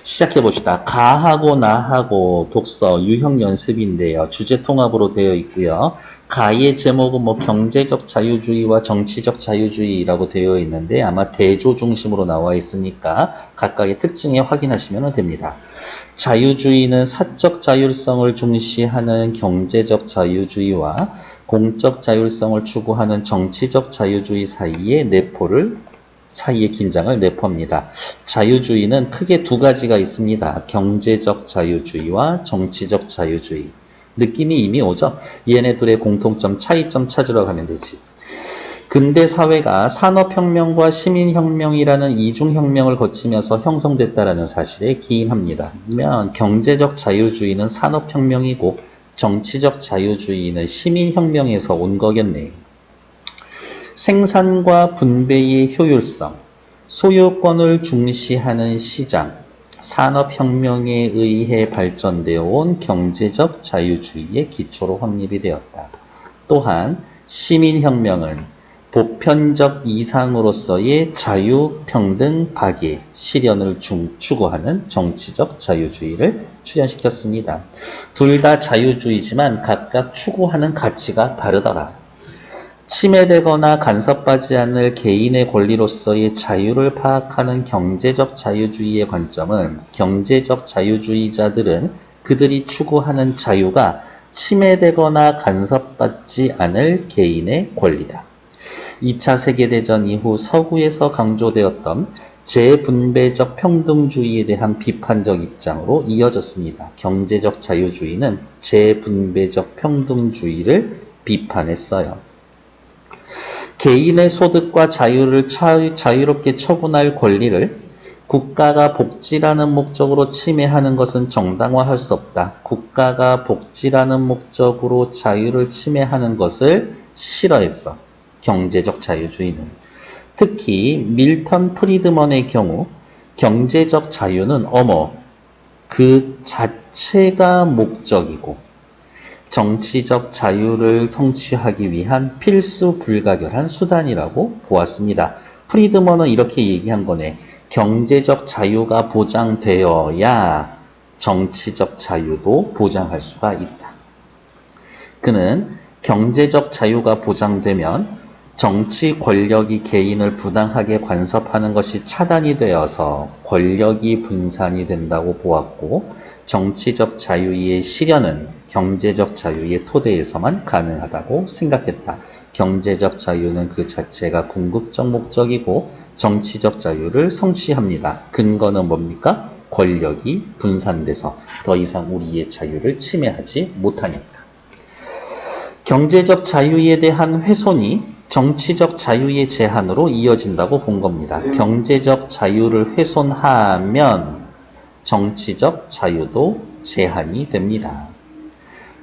시작해 봅시다. 가하고 나하고 독서 유형 연습인데요. 주제 통합으로 되어 있고요. 가의 제목은 경제적 자유주의와 정치적 자유주의라고 되어 있는데 아마 대조 중심으로 나와 있으니까 각각의 특징에 확인하시면 됩니다. 자유주의는 사적 자율성을 중시하는 경제적 자유주의와 공적 자율성을 추구하는 정치적 자유주의 사이의 긴장을 내포합니다. 자유주의는 크게 두 가지가 있습니다. 경제적 자유주의와 정치적 자유주의. 느낌이 이미 오죠? 얘네 둘의 공통점, 차이점 찾으러 가면 되지. 근대 사회가 산업혁명과 시민혁명이라는 이중혁명을 거치면서 형성됐다는 사실에 기인합니다. 그러면 경제적 자유주의는 산업혁명이고 정치적 자유주의는 시민혁명에서 온 거겠네요. 생산과 분배의 효율성, 소유권을 중시하는 시장, 산업혁명에 의해 발전되어 온 경제적 자유주의의 기초로 확립이 되었다. 또한 시민혁명은 보편적 이상으로서의 자유, 평등, 박애, 실현을 추구하는 정치적 자유주의를 출현시켰습니다. 둘 다 자유주의지만 각각 추구하는 가치가 다르더라. 침해되거나 간섭받지 않을 개인의 권리로서의 자유를 파악하는 경제적 자유주의의 관점은 경제적 자유주의자들은 그들이 추구하는 자유가 침해되거나 간섭받지 않을 개인의 권리다. 2차 세계대전 이후 서구에서 강조되었던 재분배적 평등주의에 대한 비판적 입장으로 이어졌습니다. 경제적 자유주의는 재분배적 평등주의를 비판했어요. 개인의 소득과 자유를 자유롭게 처분할 권리를 국가가 복지라는 목적으로 침해하는 것은 정당화할 수 없다. 국가가 복지라는 목적으로 자유를 침해하는 것을 싫어했어. 경제적 자유주의는. 특히 밀턴 프리드먼의 경우 경제적 자유는 그 자체가 목적이고 정치적 자유를 성취하기 위한 필수 불가결한 수단이라고 보았습니다. 프리드먼은 이렇게 얘기한 거네. 경제적 자유가 보장되어야 정치적 자유도 보장할 수가 있다. 그는 경제적 자유가 보장되면 정치 권력이 개인을 부당하게 간섭하는 것이 차단이 되어서 권력이 분산이 된다고 보았고, 정치적 자유의 실현은 경제적 자유의 토대에서만 가능하다고 생각했다. 경제적 자유는 그 자체가 궁극적 목적이고 정치적 자유를 성취합니다. 근거는 뭡니까? 권력이 분산돼서 더 이상 우리의 자유를 침해하지 못하니까. 경제적 자유에 대한 훼손이 정치적 자유의 제한으로 이어진다고 본 겁니다. 경제적 자유를 훼손하면 정치적 자유도 제한이 됩니다.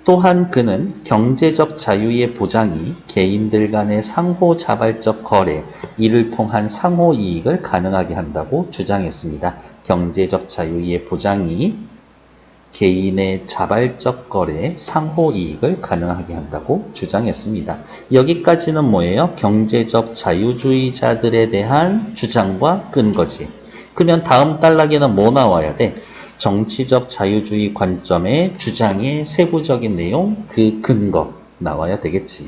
또한 그는 경제적 자유의 보장이 개인들 간의 상호자발적 거래, 이를 통한 상호이익을 가능하게 한다고 주장했습니다. 경제적 자유의 보장이 개인의 자발적 거래, 상호이익을 가능하게 한다고 주장했습니다. 여기까지는 뭐예요? 경제적 자유주의자들에 대한 주장과 근거지. 그러면 다음 단락에는 뭐 나와야 돼? 정치적 자유주의 관점의 주장의 세부적인 내용, 그 근거 나와야 되겠지.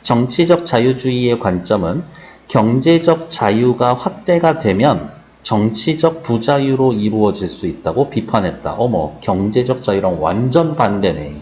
정치적 자유주의의 관점은 경제적 자유가 확대가 되면 정치적 부자유로 이루어질 수 있다고 비판했다. 경제적 자유랑 완전 반대네.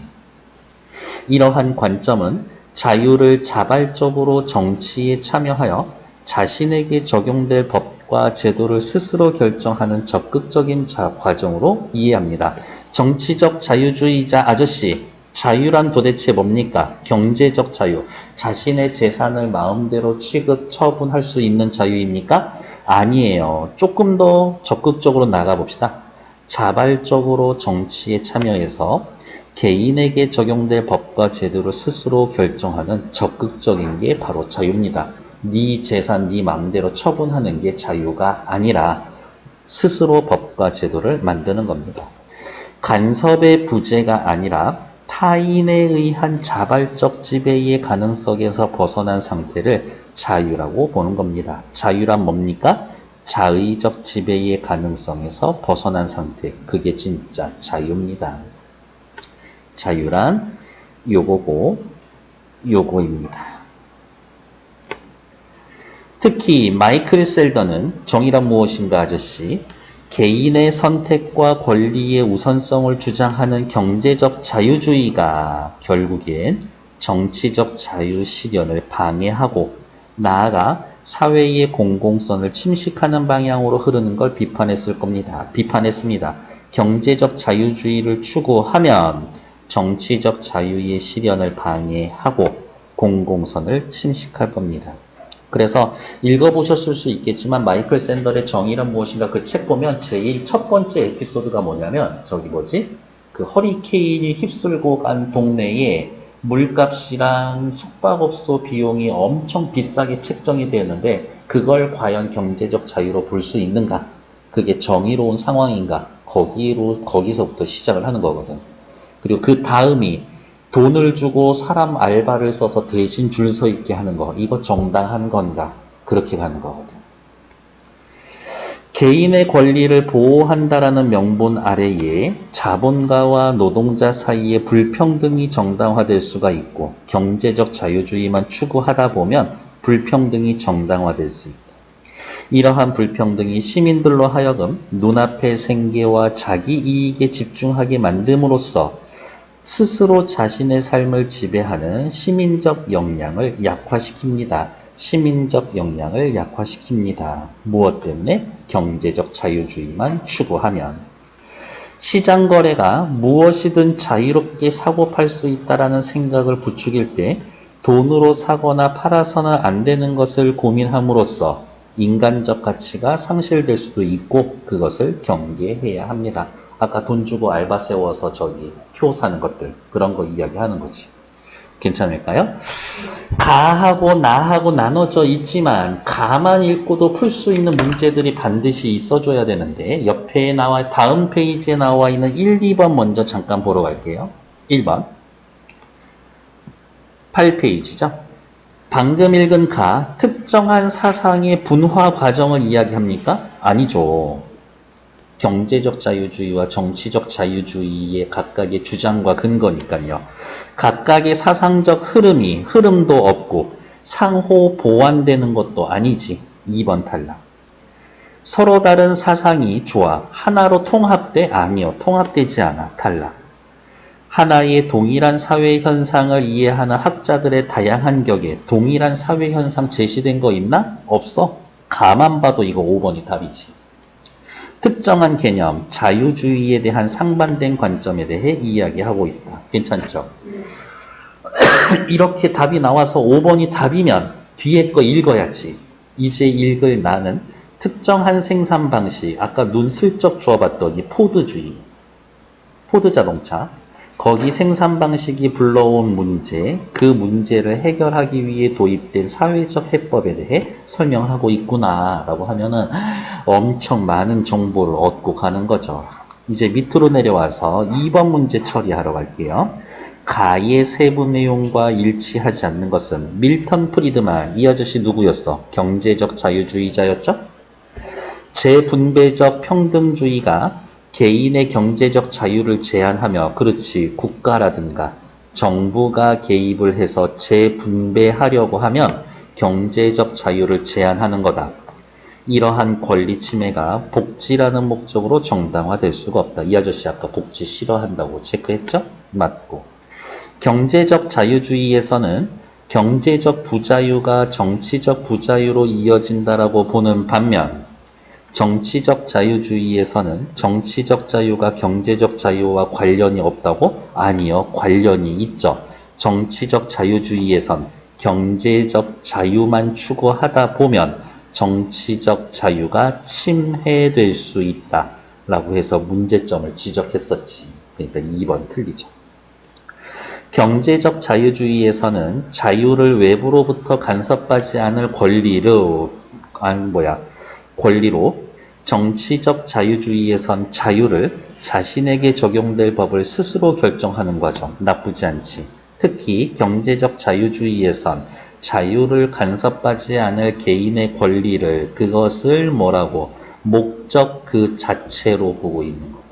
이러한 관점은 자유를 자발적으로 정치에 참여하여 자신에게 적용될 법과 제도를 스스로 결정하는 적극적인 과정으로 이해합니다. 정치적 자유주의자 아저씨, 자유란 도대체 뭡니까? 경제적 자유, 자신의 재산을 마음대로 취급, 처분할 수 있는 자유입니까? 아니에요. 조금 더 적극적으로 나가봅시다. 자발적으로 정치에 참여해서 개인에게 적용될 법과 제도를 스스로 결정하는 적극적인 게 바로 자유입니다. 네 재산 네 마음대로 처분하는 게 자유가 아니라 스스로 법과 제도를 만드는 겁니다. 간섭의 부재가 아니라 타인에 의한 자발적 지배의 가능성에서 벗어난 상태를 자유라고 보는 겁니다. 자유란 뭡니까? 자의적 지배의 가능성에서 벗어난 상태. 그게 진짜 자유입니다. 자유란 요거고 요거입니다. 특히 마이클 셀던은 정의란 무엇인가 아저씨 개인의 선택과 권리의 우선성을 주장하는 경제적 자유주의가 결국엔 정치적 자유 실현을 방해하고 나아가 사회의 공공성을 침식하는 방향으로 흐르는 걸 비판했습니다. 경제적 자유주의를 추구하면 정치적 자유의 실현을 방해하고 공공선을 침식할 겁니다. 그래서 읽어보셨을 수 있겠지만 마이클 샌델의 정의란 무엇인가 그 책 보면 제일 첫 번째 에피소드가 뭐냐면 그 허리케인이 휩쓸고 간 동네에 물값이랑 숙박업소 비용이 엄청 비싸게 책정이 되었는데 그걸 과연 경제적 자유로 볼 수 있는가? 그게 정의로운 상황인가? 거기서부터 시작을 하는 거거든. 그리고 그 다음이 돈을 주고 사람 알바를 써서 대신 줄 서 있게 하는 거. 이거 정당한 건가? 그렇게 가는 거거든. 개인의 권리를 보호한다라는 명분 아래에 자본가와 노동자 사이의 불평등이 정당화될 수가 있고 경제적 자유주의만 추구하다 보면 불평등이 정당화될 수 있다. 이러한 불평등이 시민들로 하여금 눈앞의 생계와 자기 이익에 집중하게 만듦으로써 스스로 자신의 삶을 지배하는 시민적 역량을 약화시킵니다. 무엇 때문에? 경제적 자유주의만 추구하면. 시장 거래가 무엇이든 자유롭게 사고 팔 수 있다라는 생각을 부추길 때 돈으로 사거나 팔아서는 안 되는 것을 고민함으로써 인간적 가치가 상실될 수도 있고 그것을 경계해야 합니다. 아까 돈 주고 알바 세워서 표 사는 것들 그런 거 이야기하는 거지. 괜찮을까요? 가하고 나하고 나눠져 있지만 가만 읽고도 풀 수 있는 문제들이 반드시 있어줘야 되는데 옆에 다음 페이지에 나와 있는 1, 2번 먼저 잠깐 보러 갈게요. 1번 8페이지죠. 방금 읽은 특정한 사상의 분화 과정을 이야기합니까? 아니죠. 경제적 자유주의와 정치적 자유주의의 각각의 주장과 근거니까요. 각각의 사상적 흐름도 없고 상호 보완되는 것도 아니지. 2번 탈락. 서로 다른 사상이 좋아. 하나로 통합돼? 아니요. 통합되지 않아. 탈락. 하나의 동일한 사회 현상을 이해하는 학자들의 다양한 격에 동일한 사회 현상 제시된 거 있나? 없어. 가만 봐도 이거 5번이 답이지. 특정한 개념, 자유주의에 대한 상반된 관점에 대해 이야기하고 있다. 괜찮죠? 이렇게 답이 나와서 5번이 답이면 뒤에 거 읽어야지. 이제 읽을 나는 특정한 생산 방식, 아까 눈 슬쩍 주워봤더니 포드 자동차, 거기 생산 방식이 불러온 문제, 그 문제를 해결하기 위해 도입된 사회적 해법에 대해 설명하고 있구나 라고 하면은 엄청 많은 정보를 얻고 가는 거죠. 이제 밑으로 내려와서 2번 문제 처리하러 갈게요. 가의 세부 내용과 일치하지 않는 것은 밀턴 프리드만, 이 아저씨 누구였어? 경제적 자유주의자였죠? 재분배적 평등주의가 개인의 경제적 자유를 제한하며, 그렇지, 국가라든가 정부가 개입을 해서 재분배하려고 하면 경제적 자유를 제한하는 거다. 이러한 권리 침해가 복지라는 목적으로 정당화될 수가 없다. 이 아저씨 아까 복지 싫어한다고 체크했죠? 맞고. 경제적 자유주의에서는 경제적 부자유가 정치적 부자유로 이어진다라고 보는 반면 정치적 자유주의에서는 정치적 자유가 경제적 자유와 관련이 없다고? 아니요. 관련이 있죠. 정치적 자유주의에선 경제적 자유만 추구하다 보면 정치적 자유가 침해될 수 있다 라고 해서 문제점을 지적했었지. 그러니까 2번 틀리죠. 경제적 자유주의에서는 자유를 외부로부터 간섭하지 않을 권리로 정치적 자유주의에선 자유를 자신에게 적용될 법을 스스로 결정하는 과정 나쁘지 않지. 특히 경제적 자유주의에선 자유를 간섭하지 않을 개인의 권리를, 그것을 뭐라고? 목적 그 자체로 보고 있는 거고.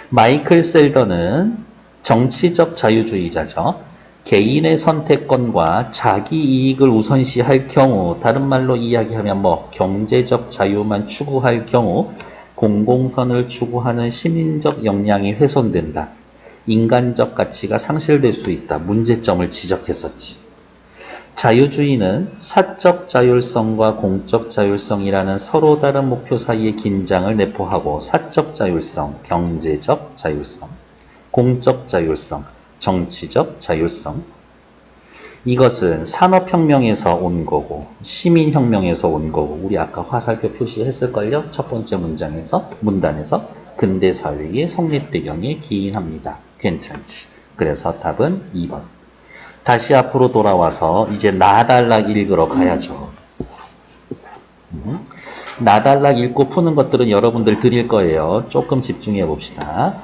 마이클 셀더는 정치적 자유주의자죠. 개인의 선택권과 자기 이익을 우선시할 경우, 다른 말로 이야기하면 경제적 자유만 추구할 경우 공공선을 추구하는 시민적 역량이 훼손된다. 인간적 가치가 상실될 수 있다. 문제점을 지적했었지. 자유주의는 사적 자율성과 공적 자율성이라는 서로 다른 목표 사이의 긴장을 내포하고 사적 자율성, 경제적 자율성, 공적 자율성, 정치적 자율성, 이것은 산업혁명에서 온 거고 시민혁명에서 온 거고, 우리 아까 화살표 표시했을걸요? 첫 번째 문단에서 근대사회의 성립 배경에 기인합니다. 괜찮지? 그래서 답은 2번. 다시 앞으로 돌아와서 이제 나달락 읽으러 가야죠. 나달락 읽고 푸는 것들은 여러분들 드릴 거예요. 조금 집중해 봅시다.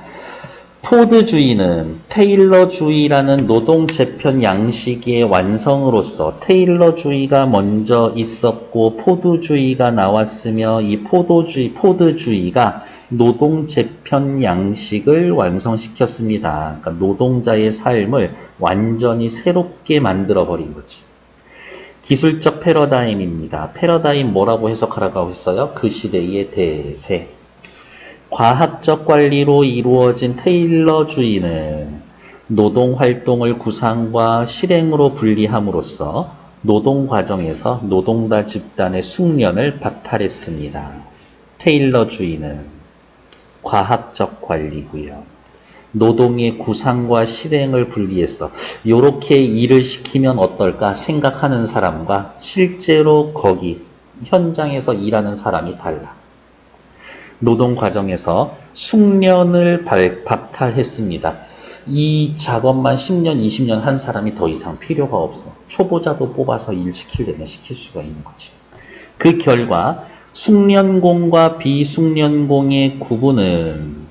포드주의는 테일러주의라는 노동재편 양식의 완성으로서, 테일러주의가 먼저 있었고 포드주의가 나왔으며, 이 포드주의가 노동재편 양식을 완성시켰습니다. 그러니까 노동자의 삶을 완전히 새롭게 만들어버린 거지. 기술적 패러다임입니다. 패러다임 뭐라고 해석하라고 했어요? 그 시대의 대세. 과학적 관리로 이루어진 테일러주의는 노동활동을 구상과 실행으로 분리함으로써 노동 과정에서 노동자 집단의 숙련을 박탈했습니다. 테일러주의는 과학적 관리고요. 노동의 구상과 실행을 분리해서 이렇게 일을 시키면 어떨까 생각하는 사람과 실제로 거기 현장에서 일하는 사람이 달라. 노동 과정에서 숙련을 박탈했습니다. 이 작업만 10년, 20년 한 사람이 더 이상 필요가 없어. 초보자도 뽑아서 일 시키려면 시킬 수가 있는 거지. 그 결과 숙련공과 비숙련공의 구분은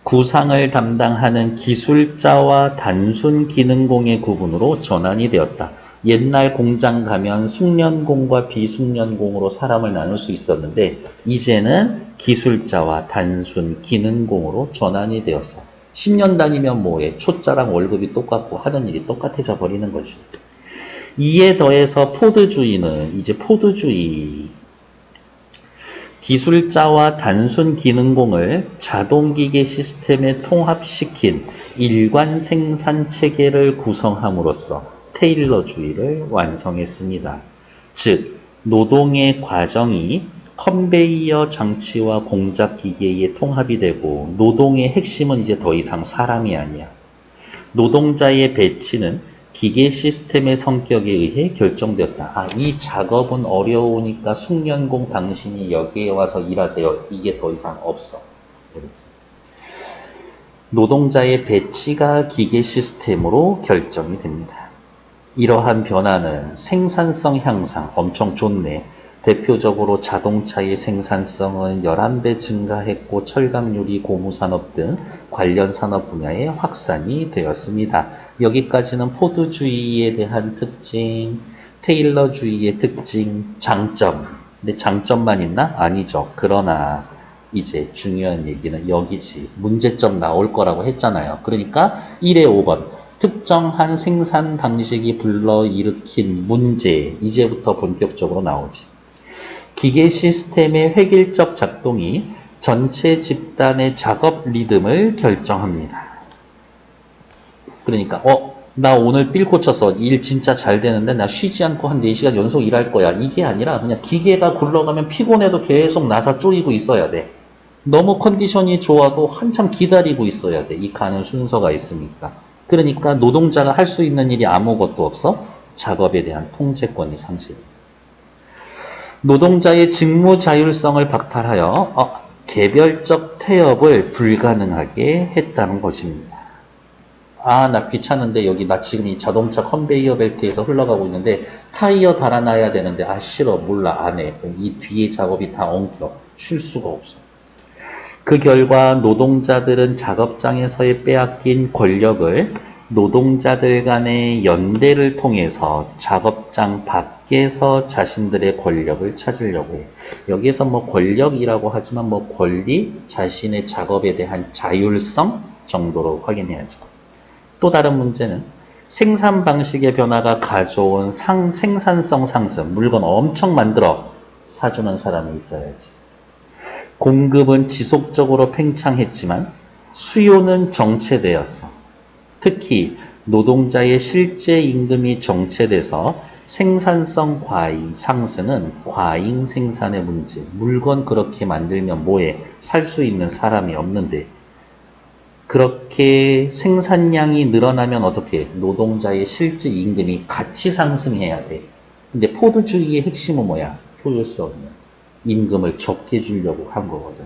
구상을 담당하는 기술자와 단순 기능공의 구분으로 전환이 되었다. 옛날 공장 가면 숙련공과 비숙련공으로 사람을 나눌 수 있었는데 이제는 기술자와 단순 기능공으로 전환이 되었어. 10년 다니면 뭐해? 초짜랑 월급이 똑같고 하는 일이 똑같아져 버리는 거지. 이에 더해서 포드주의는 이제 포드주의, 기술자와 단순 기능공을 자동기계 시스템에 통합시킨 일관 생산 체계를 구성함으로써 테일러주의를 완성했습니다. 즉, 노동의 과정이 컨베이어 장치와 공작 기계에 통합이 되고 노동의 핵심은 이제 더 이상 사람이 아니야. 노동자의 배치는 기계 시스템의 성격에 의해 결정되었다. 이 작업은 어려우니까 숙련공 당신이 여기에 와서 일하세요. 이게 더 이상 없어. 노동자의 배치가 기계 시스템으로 결정이 됩니다. 이러한 변화는 생산성 향상, 엄청 좋네. 대표적으로 자동차의 생산성은 11배 증가했고 철강, 유리, 고무산업 등 관련 산업 분야에 확산이 되었습니다. 여기까지는 포드주의에 대한 특징, 테일러주의의 특징, 장점. 근데 장점만 있나? 아니죠. 그러나 이제 중요한 얘기는 여기지. 문제점 나올 거라고 했잖아요. 그러니까 1에 5번. 특정한 생산 방식이 불러일으킨 문제. 이제부터 본격적으로 나오지. 기계 시스템의 획일적 작동이 전체 집단의 작업 리듬을 결정합니다. 그러니까 나 오늘 삘 꽂혀서 일 진짜 잘 되는데 나 쉬지 않고 한 4시간 연속 일할 거야. 이게 아니라 그냥 기계가 굴러가면 피곤해도 계속 나사 쪼이고 있어야 돼. 너무 컨디션이 좋아도 한참 기다리고 있어야 돼. 이 가는 순서가 있으니까. 그러니까 노동자가 할 수 있는 일이 아무것도 없어. 작업에 대한 통제권이 상실. 노동자의 직무 자율성을 박탈하여 개별적 태업을 불가능하게 했다는 것입니다. 나 귀찮은데 여기 나 지금 이 자동차 컨베이어 벨트에서 흘러가고 있는데 타이어 달아놔야 되는데 싫어, 몰라, 안 해. 이 뒤에 작업이 다 엉켜. 쉴 수가 없어. 그 결과 노동자들은 작업장에서의 빼앗긴 권력을 노동자들 간의 연대를 통해서 작업장 밖에서 자신들의 권력을 찾으려고 해요. 여기에서 뭐 권력이라고 하지만 뭐 권리, 자신의 작업에 대한 자율성 정도로 확인해야죠. 또 다른 문제는 생산 방식의 변화가 가져온 생산성 상승, 물건 엄청 만들어 사주는 사람이 있어야지. 공급은 지속적으로 팽창했지만 수요는 정체되었어. 특히 노동자의 실제 임금이 정체돼서 생산성 과잉 상승은 과잉 생산의 문제. 물건 그렇게 만들면 뭐해? 살 수 있는 사람이 없는데. 그렇게 생산량이 늘어나면 어떻게 해? 노동자의 실제 임금이 같이 상승해야 돼. 근데 포드주의의 핵심은 뭐야? 효율성이야. 임금을 적게 주려고 한 거거든.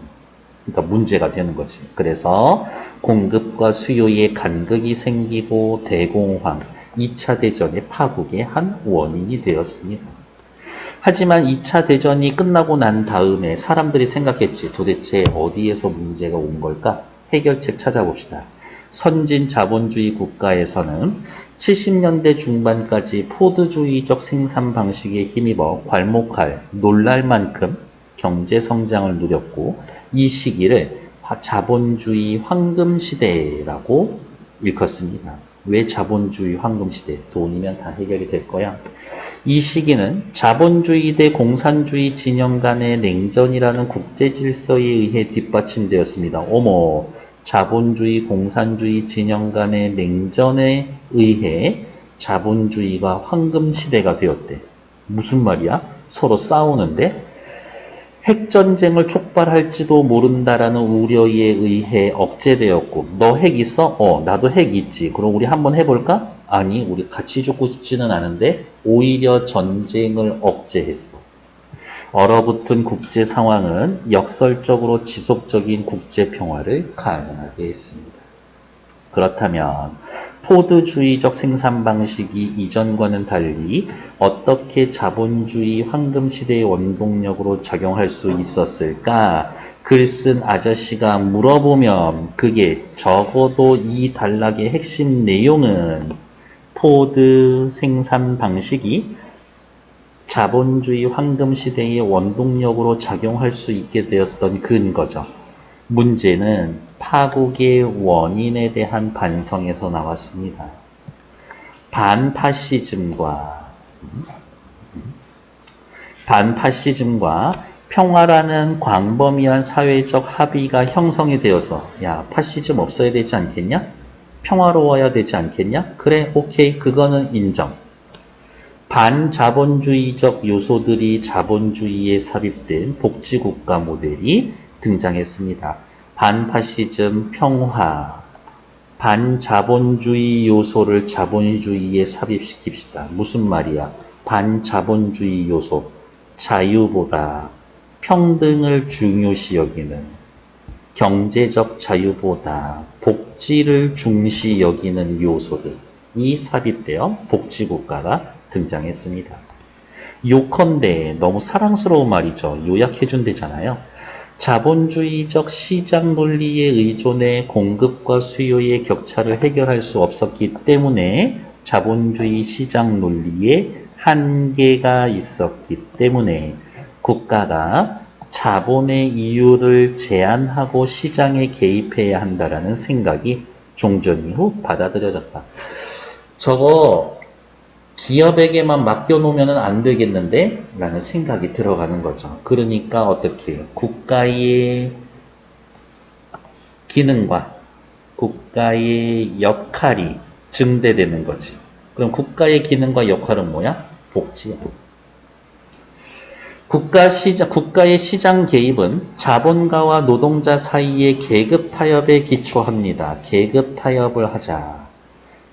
그러니까 문제가 되는 거지. 그래서 공급과 수요의 간극이 생기고 대공황, 2차 대전의 파국의 한 원인이 되었습니다. 하지만 2차 대전이 끝나고 난 다음에 사람들이 생각했지. 도대체 어디에서 문제가 온 걸까? 해결책 찾아봅시다. 선진 자본주의 국가에서는 70년대 중반까지 포드주의적 생산 방식에 힘입어 괄목할 놀랄 만큼 경제 성장을 누렸고 이 시기를 자본주의 황금시대라고 일컫습니다. 왜 자본주의 황금시대? 돈이면 다 해결이 될 거야. 이 시기는 자본주의 대 공산주의 진영 간의 냉전이라는 국제 질서에 의해 뒷받침되었습니다. 어머, 자본주의, 공산주의 진영 간의 냉전에 의해 자본주의가 황금시대가 되었대. 무슨 말이야? 서로 싸우는데 핵전쟁을 촉발할지도 모른다라는 우려에 의해 억제되었고 너 핵 있어? 나도 핵 있지. 그럼 우리 한번 해볼까? 아니, 우리 같이 죽고 싶지는 않은데 오히려 전쟁을 억제했어. 얼어붙은 국제 상황은 역설적으로 지속적인 국제 평화를 가능하게 했습니다. 그렇다면 포드주의적 생산 방식이 이전과는 달리 어떻게 자본주의 황금시대의 원동력으로 작용할 수 있었을까? 글 쓴 아저씨가 물어보면 그게 적어도 이 단락의 핵심 내용은 포드 생산 방식이 자본주의 황금시대의 원동력으로 작용할 수 있게 되었던 근거죠. 문제는 파국의 원인에 대한 반성에서 나왔습니다. 반파시즘과 평화라는 광범위한 사회적 합의가 형성이 되어서 야, 파시즘 없어야 되지 않겠냐? 평화로워야 되지 않겠냐? 그래, 오케이, 그거는 인정. 반자본주의적 요소들이 자본주의에 삽입된 복지국가 모델이 등장했습니다. 반파시즘, 평화, 반자본주의 요소를 자본주의에 삽입시킵시다. 무슨 말이야? 반자본주의 요소, 자유보다 평등을 중요시 여기는, 경제적 자유보다 복지를 중시 여기는 요소들이 삽입되어 복지국가가 등장했습니다. 요컨대 너무 사랑스러운 말이죠. 요약해준대잖아요. 자본주의적 시장 논리에 의존해 공급과 수요의 격차를 해결할 수 없었기 때문에 자본주의 시장 논리에 한계가 있었기 때문에 국가가 자본의 이유를 제한하고 시장에 개입해야 한다라는 생각이 종전 이후 받아들여졌다. 저거 기업에게만 맡겨놓으면 안 되겠는데? 라는 생각이 들어가는 거죠. 그러니까 어떻게 해요? 국가의 기능과 국가의 역할이 증대되는 거지. 그럼 국가의 기능과 역할은 뭐야? 복지야. 국가의 시장 개입은 자본가와 노동자 사이의 계급 타협에 기초합니다. 계급 타협을 하자.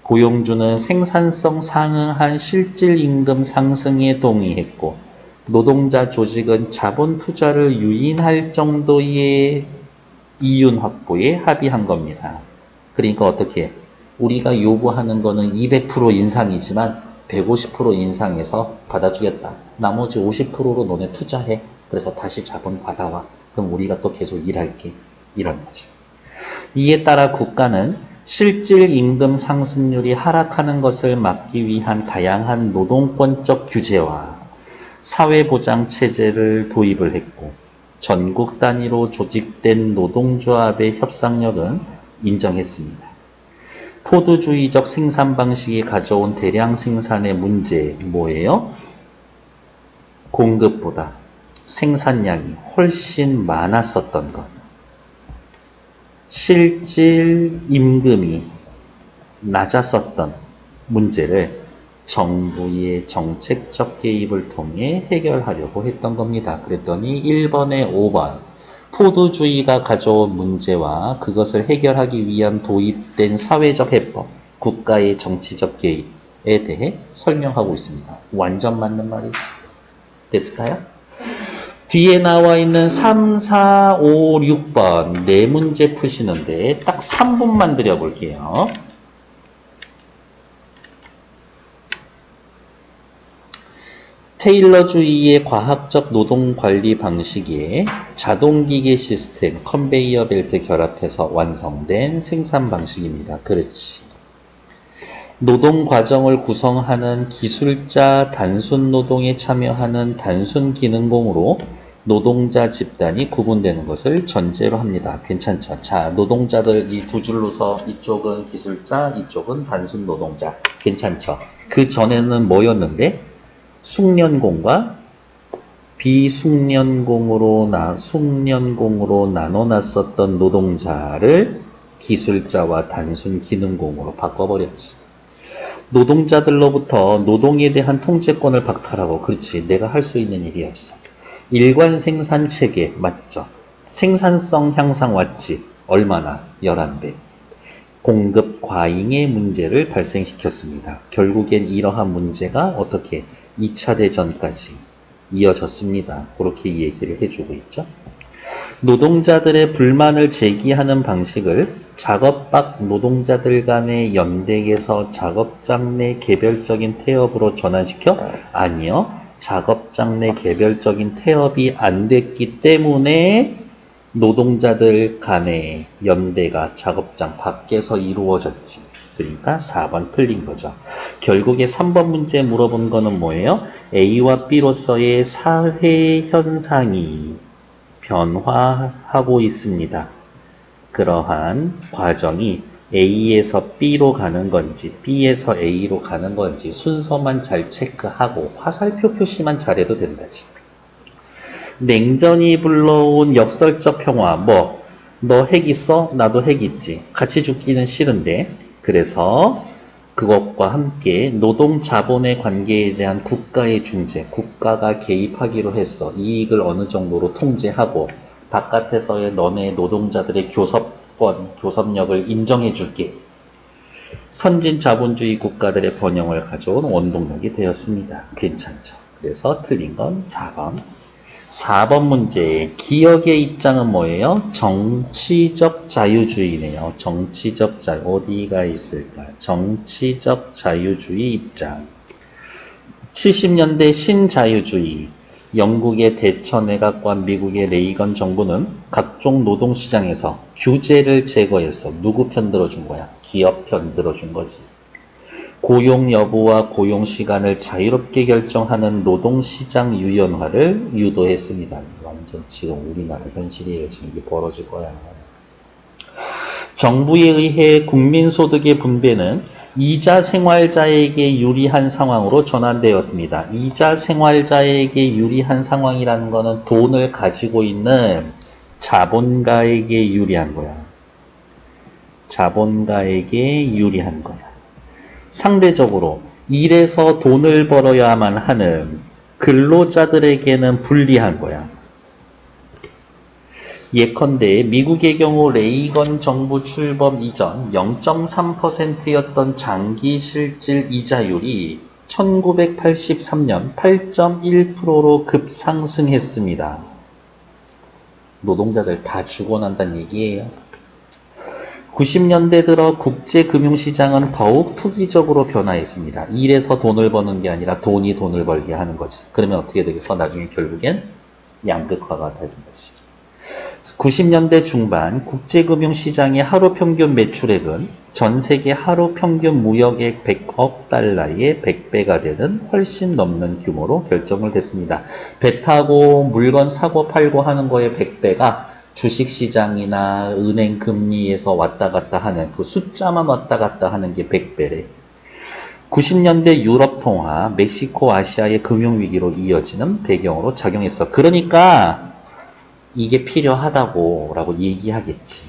고용주는 생산성 상응한 실질 임금 상승에 동의했고 노동자 조직은 자본 투자를 유인할 정도의 이윤 확보에 합의한 겁니다. 그러니까 어떻게 우리가 요구하는 거는 200% 인상이지만 150% 인상해서 받아주겠다. 나머지 50%로 너네 투자해. 그래서 다시 자본 받아와. 그럼 우리가 또 계속 일할게. 이런 거지. 이에 따라 국가는 실질 임금 상승률이 하락하는 것을 막기 위한 다양한 노동권적 규제와 사회보장 체제를 도입을 했고 전국 단위로 조직된 노동조합의 협상력은 인정했습니다. 포도주의적 생산 방식이 가져온 대량 생산의 문제 뭐예요? 공급보다 생산량이 훨씬 많았었던 것. 실질 임금이 낮았었던 문제를 정부의 정책적 개입을 통해 해결하려고 했던 겁니다. 그랬더니 1번에 5번 포도주의가 가져온 문제와 그것을 해결하기 위한 도입된 사회적 해법, 국가의 정치적 개입에 대해 설명하고 있습니다. 완전 맞는 말이지. 됐을까요? 뒤에 나와 있는 3, 4, 5, 6번 네 문제 푸시는데 딱 3분만 드려볼게요. 테일러주의의 과학적 노동관리 방식에 자동기계 시스템, 컨베이어 벨트 결합해서 완성된 생산 방식입니다. 그렇지. 노동 과정을 구성하는 기술자 단순 노동에 참여하는 단순 기능공으로 노동자 집단이 구분되는 것을 전제로 합니다. 괜찮죠? 자, 노동자들 이 두 줄로서 이쪽은 기술자, 이쪽은 단순 노동자. 괜찮죠? 그 전에는 뭐였는데? 숙련공과 비숙련공으로 숙련공으로 나눠놨었던 노동자를 기술자와 단순 기능공으로 바꿔버렸지. 노동자들로부터 노동에 대한 통제권을 박탈하고, 그렇지, 내가 할 수 있는 일이 없어. 일관 생산 체계 맞죠? 생산성 향상 왔지. 얼마나? 11배. 공급 과잉의 문제를 발생시켰습니다. 결국엔 이러한 문제가 어떻게 2차 대전까지 이어졌습니다. 그렇게 얘기를 해주고 있죠. 노동자들의 불만을 제기하는 방식을 작업박 노동자들 간의 연대에서 작업장 내 개별적인 태업으로 전환시켜? 아니요. 작업장 내 개별적인 태업이 안 됐기 때문에 노동자들 간의 연대가 작업장 밖에서 이루어졌지. 그러니까 4번 틀린 거죠. 결국에 3번 문제 물어본 거는 뭐예요? A와 B로서의 사회 현상이 변화하고 있습니다. 그러한 과정이 A에서 B로 가는 건지 B에서 A로 가는 건지 순서만 잘 체크하고 화살표 표시만 잘해도 된다지. 냉전이 불러온 역설적 평화, 너 핵 있어? 나도 핵 있지. 같이 죽기는 싫은데. 그래서 그것과 함께 노동 자본의 관계에 대한 국가의 중재, 국가가 개입하기로 했어. 이익을 어느 정도로 통제하고 바깥에서의 너네 노동자들의 교섭권, 교섭력을 인정해 줄게. 선진 자본주의 국가들의 번영을 가져온 원동력이 되었습니다. 괜찮죠? 그래서 틀린 건 4번. 4번 문제, 기역의 입장은 뭐예요? 정치적 자유주의네요. 정치적 자유, 어디가 있을까? 정치적 자유주의 입장. 70년대 신자유주의, 영국의 대처 내각과 미국의 레이건 정부는 각종 노동시장에서 규제를 제거해서 누구 편 들어준 거야? 기업 편 들어준 거지. 고용 여부와 고용 시간을 자유롭게 결정하는 노동시장 유연화를 유도했습니다. 완전 지금 우리나라 현실이에요. 지금 이게 벌어질 거야. 정부에 의해 국민소득의 분배는 이자 생활자에게 유리한 상황으로 전환되었습니다. 이자 생활자에게 유리한 상황이라는 것은 돈을 가지고 있는 자본가에게 유리한 거야. 자본가에게 유리한 거야. 상대적으로 일해서 돈을 벌어야만 하는 근로자들에게는 불리한 거야. 예컨대 미국의 경우 레이건 정부 출범 이전 0.3%였던 장기 실질 이자율이 1983년 8.1%로 급상승했습니다. 노동자들 다 주고 난다는 얘기예요. 90년대 들어 국제금융시장은 더욱 투기적으로 변화했습니다. 일해서 돈을 버는 게 아니라 돈이 돈을 벌게 하는 거지. 그러면 어떻게 되겠어? 나중에 결국엔 양극화가 되는 것이죠. 90년대 중반 국제금융시장의 하루 평균 매출액은 전 세계 하루 평균 무역액 100억 달러의 100배가 되는 훨씬 넘는 규모로 결정을 됐습니다. 배 타고 물건 사고 팔고 하는 거에 100배가 주식시장이나 은행 금리에서 왔다 갔다 하는 그 숫자만 왔다 갔다 하는 게 100배래. 90년대 유럽 통화, 멕시코 아시아의 금융위기로 이어지는 배경으로 작용했어. 그러니까 이게 필요하다고 라고 얘기하겠지.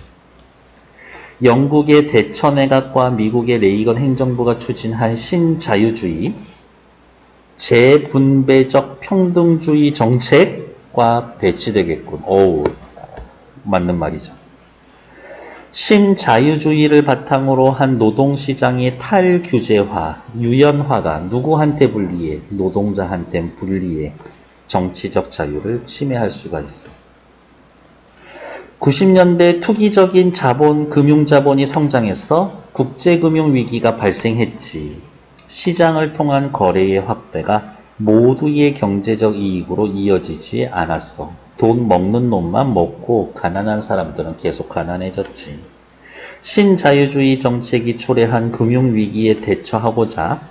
영국의 대처 내각과 미국의 레이건 행정부가 추진한 신자유주의, 재분배적 평등주의 정책과 배치되겠군. 어우, 맞는 말이죠. 신자유주의를 바탕으로 한 노동시장의 탈규제화, 유연화가 누구한테 불리해? 노동자한테 불리해 정치적 자유를 침해할 수가 있어. 90년대 투기적인 자본, 금융자본이 성장했어 국제금융위기가 발생했지. 시장을 통한 거래의 확대가 모두의 경제적 이익으로 이어지지 않았어. 돈 먹는 놈만 먹고 가난한 사람들은 계속 가난해졌지. 신자유주의 정책이 초래한 금융위기에 대처하고자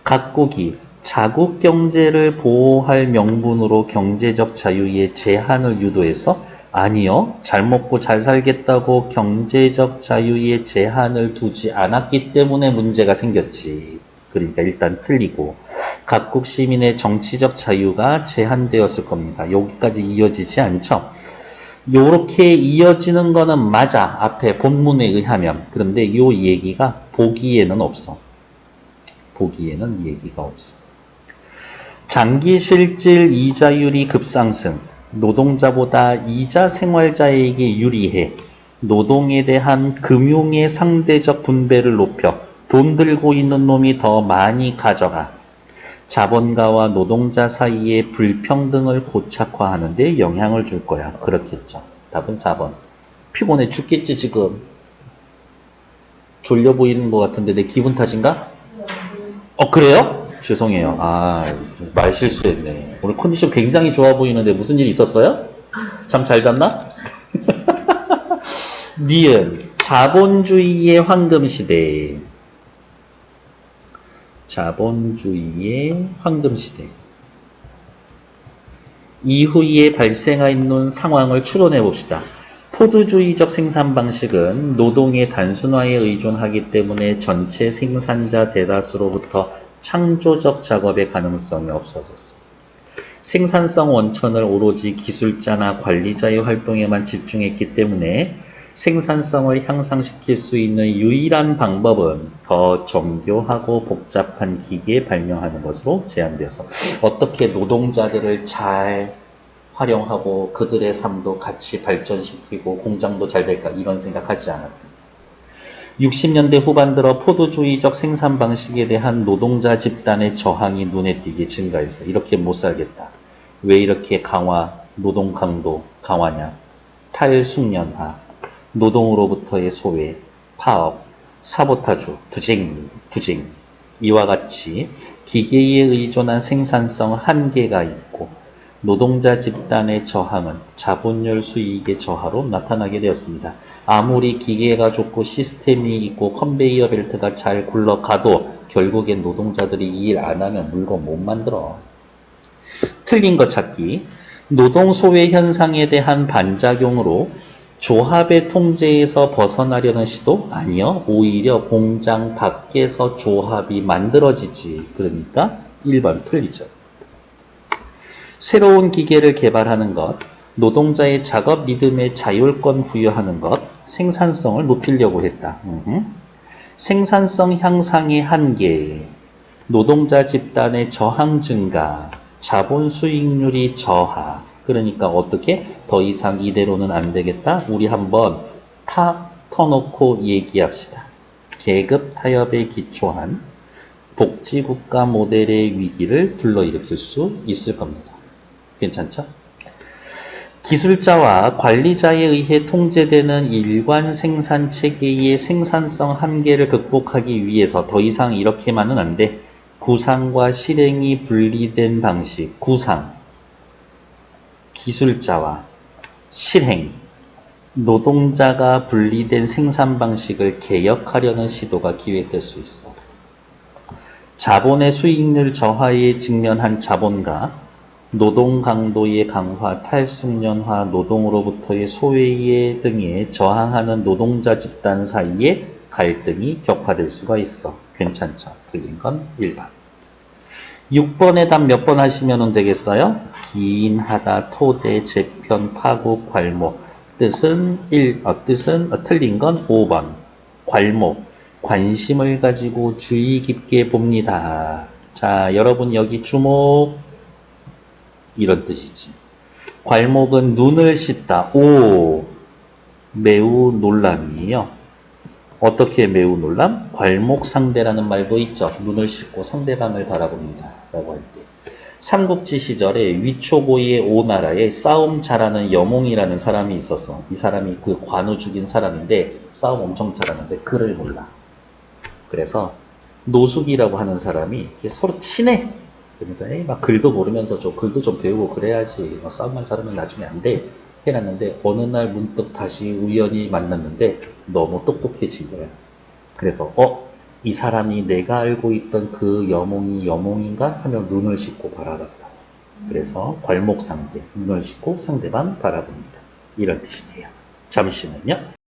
각국이 자국 경제를 보호할 명분으로 경제적 자유의 제한을 유도해서 아니요, 잘 먹고 잘 살겠다고 경제적 자유의 제한을 두지 않았기 때문에 문제가 생겼지. 그러니까 일단 틀리고 각국 시민의 정치적 자유가 제한되었을 겁니다. 여기까지 이어지지 않죠? 요렇게 이어지는 거는 맞아. 앞에 본문에 의하면. 그런데 이 얘기가 보기에는 없어. 보기에는 얘기가 없어. 장기 실질 이자율이 급상승. 노동자보다 이자 생활자에게 유리해. 노동에 대한 금융의 상대적 분배를 높여 돈 들고 있는 놈이 더 많이 가져가. 자본가와 노동자 사이의 불평등을 고착화하는 데 영향을 줄 거야. 그렇겠죠. 답은 4번. 피곤해 죽겠지 지금. 졸려 보이는 것 같은데 내 기분 탓인가? 그래요? 죄송해요. 말 실수했네. 오늘 컨디션 굉장히 좋아 보이는데 무슨 일 있었어요? 잠 잘 잤나? 니은 자본주의의 황금시대. 자본주의의 황금시대. 이후에 발생하는 상황을 추론해 봅시다. 포드주의적 생산 방식은 노동의 단순화에 의존하기 때문에 전체 생산자 대다수로부터 창조적 작업의 가능성이 없어졌어. 생산성 원천을 오로지 기술자나 관리자의 활동에만 집중했기 때문에 생산성을 향상시킬 수 있는 유일한 방법은 더 정교하고 복잡한 기계 발명하는 것으로 제한되어서 어떻게 노동자들을 잘 활용하고 그들의 삶도 같이 발전시키고 공장도 잘 될까 이런 생각하지 않았다. 60년대 후반 들어 포도주의적 생산 방식에 대한 노동자 집단의 저항이 눈에 띄게 증가해서 이렇게 못 살겠다. 왜 이렇게 노동 강도 강화냐? 탈숙련화, 노동으로부터의 소외, 파업, 사보타주, 투쟁. 이와 같이 기계에 의존한 생산성 한계가 있고 노동자 집단의 저항은 자본열 수익의 저하로 나타나게 되었습니다. 아무리 기계가 좋고 시스템이 있고 컨베이어 벨트가 잘 굴러가도 결국엔 노동자들이 일 안 하면 물건 못 만들어. 틀린 거 찾기. 노동 소외 현상에 대한 반작용으로 조합의 통제에서 벗어나려는 시도? 아니요. 오히려 공장 밖에서 조합이 만들어지지. 그러니까 1번 틀리죠. 새로운 기계를 개발하는 것, 노동자의 작업 리듬에 자율권 부여하는 것, 생산성을 높이려고 했다. 생산성 향상의 한계, 노동자 집단의 저항 증가, 자본 수익률이 저하. 그러니까 어떻게? 더 이상 이대로는 안 되겠다. 우리 한번 터놓고 얘기합시다. 계급 타협에 기초한 복지국가 모델의 위기를 불러일으킬 수 있을 겁니다. 괜찮죠? 기술자와 관리자에 의해 통제되는 일관 생산 체계의 생산성 한계를 극복하기 위해서 더 이상 이렇게만은 안 돼. 구상과 실행이 분리된 방식, 구상, 기술자와 실행, 노동자가 분리된 생산 방식을 개혁하려는 시도가 기획될 수 있어. 자본의 수익률 저하에 직면한 자본가, 노동 강도의 강화, 탈숙련화, 노동으로부터의 소외 등에 저항하는 노동자 집단 사이에 갈등이 격화될 수가 있어. 괜찮죠? 틀린 건 1번. 6번의 답 몇 번 하시면 되겠어요? 긴, 하다, 토대, 재편, 파국, 괄목. 뜻은 틀린 건 5번. 괄목. 관심을 가지고 주의 깊게 봅니다. 자, 여러분 여기 주목. 이런 뜻이지. 괄목은 눈을 씻다. 오, 매우 놀람이에요. 어떻게 매우 놀람? 괄목상대라는 말도 있죠. 눈을 씻고 상대방을 바라봅니다. 라고 할 때. 삼국지 시절에 위초고의 오나라에 싸움 잘하는 여몽이라는 사람이 있었어. 이 사람이 그 관우 죽인 사람인데 싸움 엄청 잘하는데 글을 몰라. 그래서 노숙이라고 하는 사람이 서로 친해. 그래서 막 글도 모르면서 글도 좀 배우고 그래야지. 싸움만 잘하면 나중에 안 돼. 해놨는데 어느 날 문득 다시 우연히 만났는데 너무 똑똑해진 거야. 그래서 이 사람이 내가 알고 있던 그 여몽이 여몽인가 하며 눈을 씻고 바라봤다. 그래서 괄목상대, 눈을 씻고 상대방 바라봅니다. 이런 뜻이네요. 잠시만요.